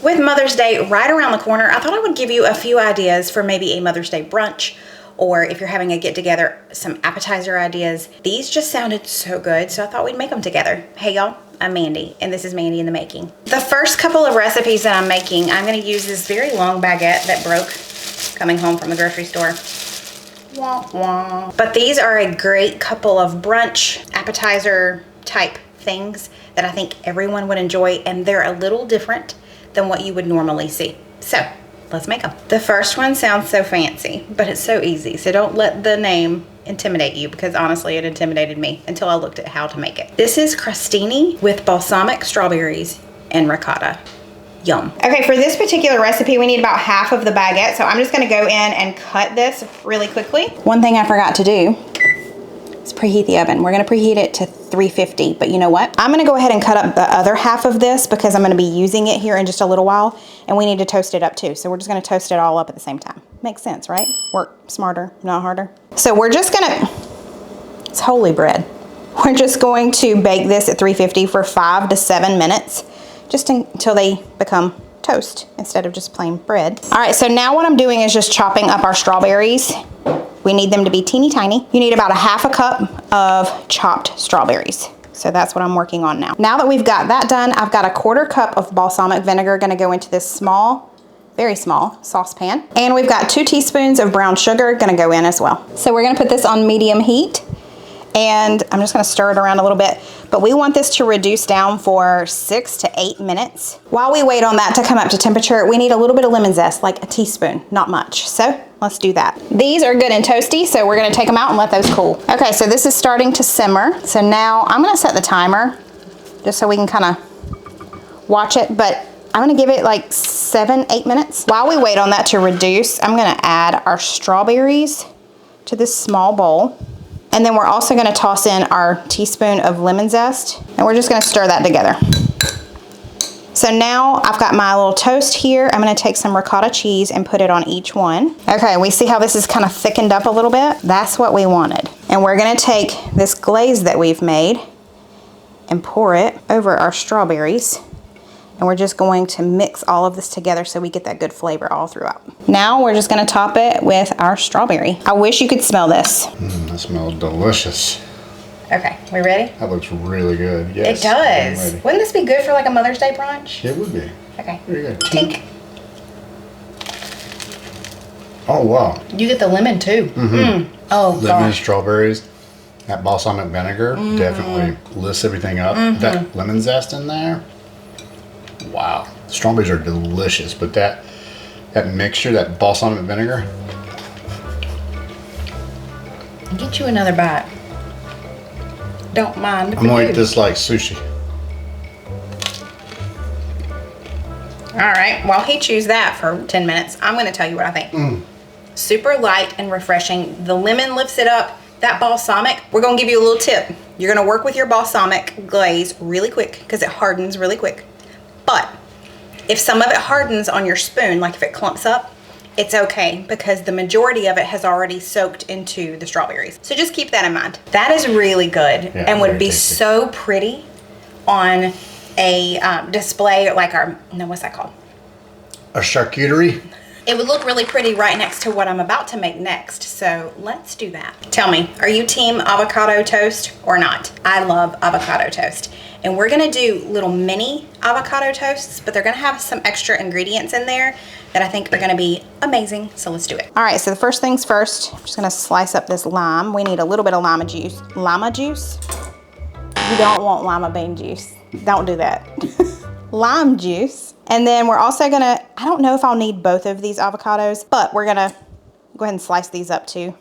With Mother's Day right around the corner, I thought I would give you a few ideas for maybe a Mother's Day brunch, or if you're having a get-together, some appetizer ideas. These just sounded so good, so I thought we'd make them together. Hey y'all, I'm Mandy, and this is Mandy in the Making. The first couple of recipes that I'm making, I'm gonna use this very long baguette that broke coming home from the grocery store. Wah, wah. But these are a great couple of brunch appetizer type things that I think everyone would enjoy, and they're a little different than what you would normally see. So let's make them. The first one sounds so fancy, but it's so easy. So don't let the name intimidate you, because honestly it intimidated me until I looked at how to make it. This is crostini with balsamic strawberries and ricotta. Yum. Okay, for this particular recipe, we need about half of the baguette. So I'm just gonna go in and cut this really quickly. One thing I forgot to do is preheat the oven. We're gonna preheat it to 350, but you know what? I'm gonna go ahead and cut up the other half of this because I'm gonna be using it here in just a little while, and we need to toast it up too. So we're just gonna toast it all up at the same time. Makes sense, right? Work smarter, not harder. So we're just gonna, it's holy bread. We're just going to bake this at 350 for 5 to 7 minutes, just until they become toast instead of just plain bread. All right, so now what I'm doing is just chopping up our strawberries. We need them to be teeny tiny. You need about a half a cup of chopped strawberries. So that's what I'm working on now. Now that we've got that done, I've got a 1/4 cup of balsamic vinegar gonna go into this small, very small saucepan. And we've got 2 teaspoons of brown sugar gonna go in as well. So we're gonna put this on medium heat, and I'm just gonna stir it around a little bit, but we want this to reduce down for 6 to 8 minutes. While we wait on that to come up to temperature, we need a little bit of lemon zest, like a teaspoon, not much. So let's do that. These are good and toasty, so we're gonna take them out and let those cool. Okay, so this is starting to simmer. So now I'm gonna set the timer just so we can kind of watch it, but I'm gonna give it like 7, 8 minutes. While we wait on that to reduce, I'm gonna add our strawberries to this small bowl. And then we're also gonna toss in our teaspoon of lemon zest, and we're just gonna stir that together. So now I've got my little toast here. I'm gonna take some ricotta cheese and put it on each one. Okay, we see how this is kind of thickened up a little bit? That's what we wanted. And we're gonna take this glaze that we've made and pour it over our strawberries. And we're just going to mix all of this together so we get that good flavor all throughout. Now we're just gonna top it with our strawberry. I wish you could smell this. That smells delicious. Okay, we ready? That looks really good. Yes. It does. Wouldn't this be good for like a Mother's Day brunch? It would be. Okay. Here you go. Tink. Oh, wow. You get the lemon too. Mm-hmm. Oh, lemon, gosh. strawberries, that balsamic vinegar definitely lifts everything up. That lemon zest in there. Wow. Strawberries are delicious, but that mixture, that balsamic vinegar. Get you another bite. Don't mind if I'm gonna you eat do. this like sushi. All right, while he chews that for 10 minutes, I'm gonna tell you what I think. Super light and refreshing. The lemon lifts it up. That balsamic, we're gonna give you a little tip. You're gonna work with your balsamic glaze really quick because it hardens really quick. But if some of it hardens on your spoon, like if it clumps up, it's okay because the majority of it has already soaked into the strawberries. So just keep that in mind. That is really good and would be tasty. So pretty on a display like our, no, what's that called? A charcuterie? It would look really pretty right next to what I'm about to make next. So let's do that. Tell me, are you team avocado toast or not? I love avocado toast. And we're gonna do little mini avocado toasts, but they're gonna have some extra ingredients in there that I think are gonna be amazing. So let's do it. All right, so the first things first, I'm just gonna slice up this lime. We need a little bit of lima juice. Lima juice? You don't want lima bean juice. Don't do that. Lime juice. And then we're also gonna, I don't know if I'll need both of these avocados, but we're gonna go ahead and slice these up too,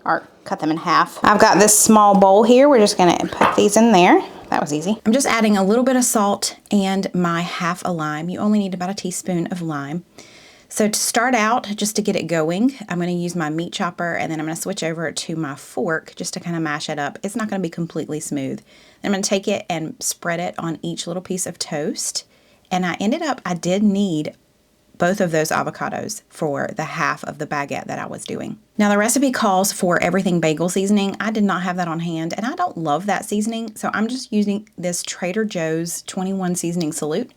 or cut them in half. I've got this small bowl here. We're just gonna put these in there. That was easy. I'm just adding a little bit of salt and my half a lime. You only need about a teaspoon of lime. So to start out, just to get it going, I'm gonna use my meat chopper and then I'm gonna switch over to my fork just to kind of mash it up. It's not gonna be completely smooth. Then I'm gonna take it and spread it on each little piece of toast. And I did need both of those avocados for the half of the baguette that I was doing. Now the recipe calls for everything bagel seasoning. I did not have that on hand and I don't love that seasoning. So I'm just using this Trader Joe's 21 seasoning salute.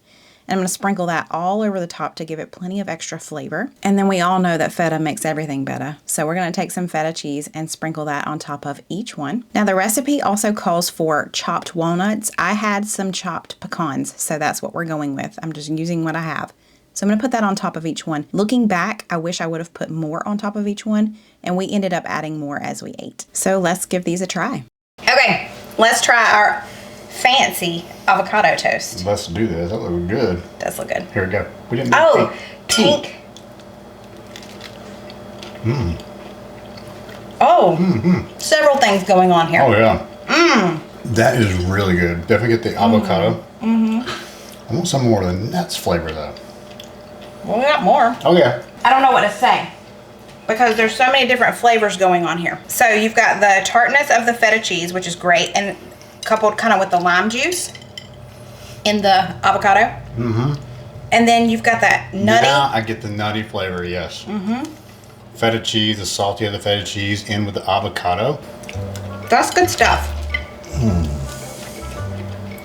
And I'm going to sprinkle that all over the top to give it plenty of extra flavor. And then we all know that feta makes everything better. So we're going to take some feta cheese and sprinkle that on top of each one. Now the recipe also calls for chopped walnuts. I had some chopped pecans, so that's what we're going with. I'm just using what I have. So I'm going to put that on top of each one. Looking back, I wish I would have put more on top of each one, and we ended up adding more as we ate. So let's give these a try. Okay, let's try our fancy avocado toast. Let's do this. That looks good. Does look good. Here we go. We didn't. Oh, pink. Oh, several things going on here. Oh yeah. That is really good. Definitely get the avocado. I want some more of the nuts flavor though. Well, we got more. Oh yeah. I don't know what to say because there's so many different flavors going on here. So you've got the tartness of the feta cheese, which is great, and coupled kind of with the lime juice in the avocado. And then you've got that nutty. Now I get the nutty flavor, yes. Feta cheese, the salty of the feta cheese in with the avocado. That's good stuff.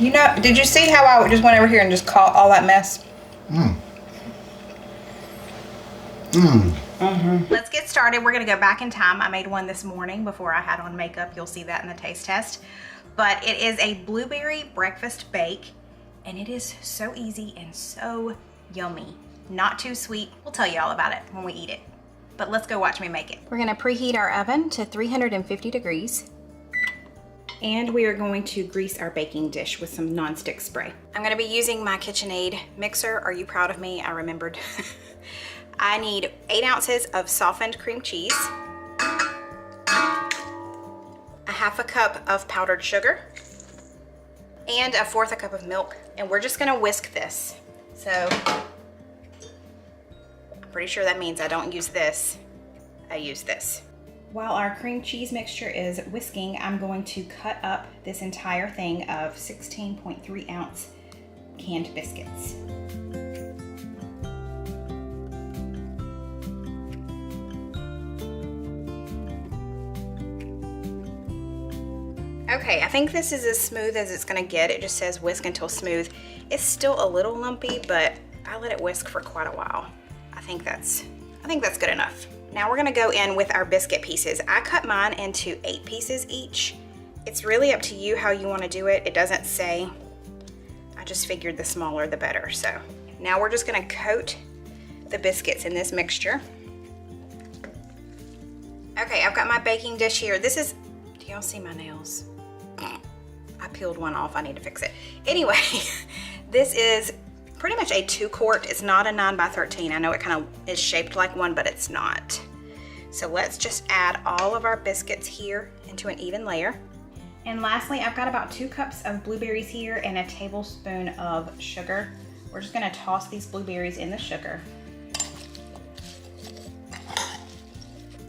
You know, did you see how I just went over here and just caught all that mess? Let's get started. We're gonna go back in time. I made one this morning before I had on makeup. You'll see that in the taste test. But it is a blueberry breakfast bake, and it is so easy and so yummy. Not too sweet. We'll tell you all about it when we eat it. But let's go watch me make it. We're gonna preheat our oven to 350 degrees. And we are going to grease our baking dish with some nonstick spray. I'm gonna be using my KitchenAid mixer. Are you proud of me? I remembered. I need 8 ounces of softened cream cheese, a half a cup of powdered sugar, and 1/4 cup of milk. And we're just gonna whisk this. So I'm pretty sure that means I don't use this, I use this. While our cream cheese mixture is whisking, I'm going to cut up this entire thing of 16.3 ounce canned biscuits. Okay, I think this is as smooth as it's gonna get. It just says whisk until smooth. It's still a little lumpy, but I let it whisk for quite a while. I think that's good enough. Now we're gonna go in with our biscuit pieces. I cut mine into 8 pieces each. It's really up to you how you wanna do it. It doesn't say. I just figured the smaller the better. So now we're just gonna coat the biscuits in this mixture. Okay, I've got my baking dish here. This is, do y'all see my nails? I peeled one off, I need to fix it. Anyway, this is pretty much a 2-quart. It's not a 9 by 13. I know it kind of is shaped like one, but it's not. So let's just add all of our biscuits here into an even layer. And lastly, I've got about 2 cups of blueberries here and a tablespoon of sugar. We're just gonna toss these blueberries in the sugar.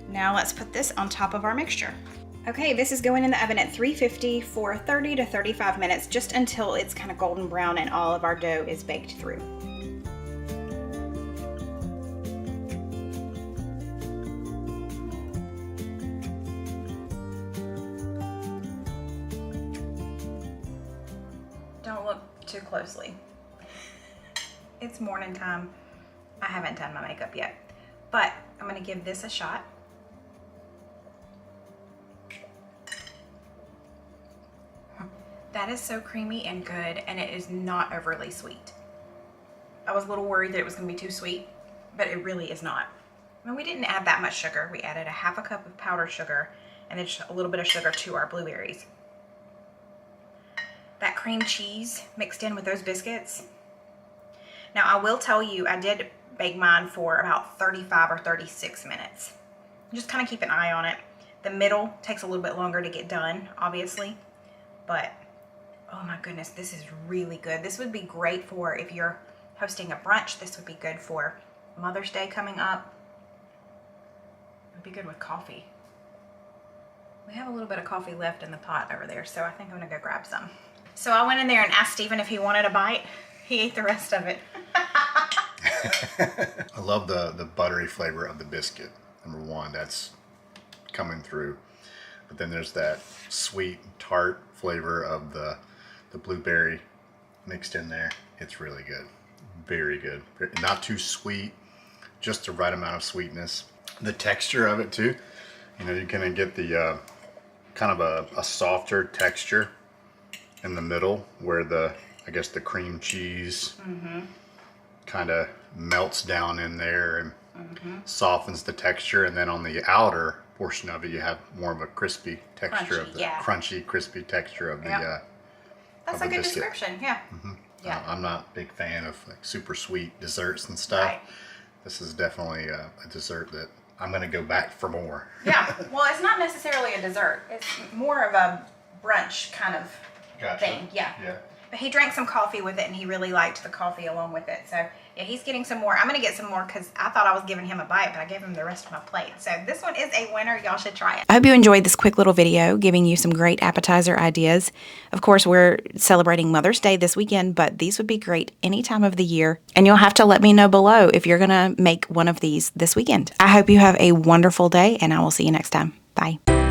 Now let's put this on top of our mixture. Okay, this is going in the oven at 350 for 30 to 35 minutes, just until it's kind of golden brown and all of our dough is baked through. Don't look too closely. It's morning time. I haven't done my makeup yet, but I'm gonna give this a shot. That is so creamy and good, and it is not overly sweet. I was a little worried that it was gonna be too sweet, but it really is not. I mean, we didn't add that much sugar. We added a half a cup of powdered sugar and then just a little bit of sugar to our blueberries. That cream cheese mixed in with those biscuits. Now, I will tell you, I did bake mine for about 35 or 36 minutes. Just kind of keep an eye on it. The middle takes a little bit longer to get done, obviously, but oh my goodness, this is really good. This would be great for if you're hosting a brunch. This would be good for Mother's Day coming up. It would be good with coffee. We have a little bit of coffee left in the pot over there, so I think I'm gonna go grab some. So I went in there and asked Stephen if he wanted a bite. He ate the rest of it. I love the buttery flavor of the biscuit. Number one, that's coming through. But then there's that sweet, tart flavor of the blueberry mixed in there. It's really good. very good. Not too sweet, just the right amount of sweetness. The texture of it too, you know, you're gonna get the kind of a softer texture in the middle where I guess the cream cheese kind of melts down in there and softens the texture, and then on the outer portion of it you have more of a crispy texture of the crunchy, crispy texture of the that's a good description. Yeah. I'm not a big fan of like super sweet desserts and stuff. Right. This is definitely a dessert that I'm gonna go back for more. Yeah. Well, it's not necessarily a dessert. It's more of a brunch kind of thing. Yeah. But he drank some coffee with it, and he really liked the coffee along with it. So, yeah, he's getting some more. I'm going to get some more because I thought I was giving him a bite, but I gave him the rest of my plate. So this one is a winner. Y'all should try it. I hope you enjoyed this quick little video giving you some great appetizer ideas. Of course, we're celebrating Mother's Day this weekend, but these would be great any time of the year. And you'll have to let me know below if you're going to make one of these this weekend. I hope you have a wonderful day, and I will see you next time. Bye.